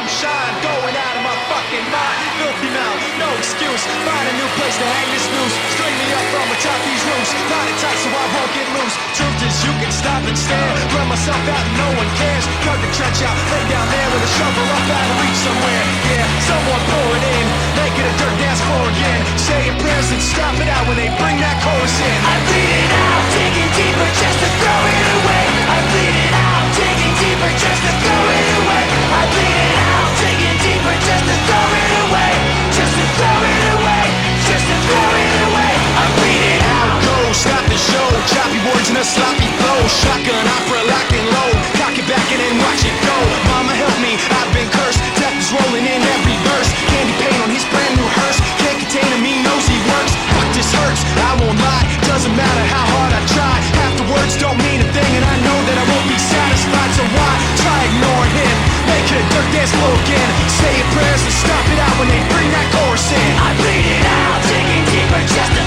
shine, going out of my fucking mind. Filthy mouth, no excuse. Find a new place to hang this noose. String me up from atop these roofs. Tie it tight so I won't get loose. Truth is, you can stop and stare. Run myself out and no one cares. Cut the trench out, lay down there with a shovel up out of reach somewhere. Yeah, someone pour it in. Make it a dirt dance floor again. Saying prayers and stop it out when they bring that chorus in. I bleed it out, digging deeper just to throw it away. I bleed it out, digging deeper just to throw it away. I bleed it out, digging deeper just to throw it away. Just to throw it away. Just to throw it away. I bleed it out. Go, stop the show. Choppy words in a sloppy flow. Shotgun opera lock and load. Cock it back and then watch it go. Mama help me, I've been cursed. Death is rolling in every verse. Candy paint on his brand new hearse. Can't contain him, he knows he works. Fuck, this hurts, I won't lie. Doesn't matter how hard I try. Half the words don't mean a thing, and I know that I won't be satisfied. So why try ignoring him? Make it a dirt dance flow again. Say your prayers and stop it out when they bring that chorus in. I bleed it out, digging deeper just to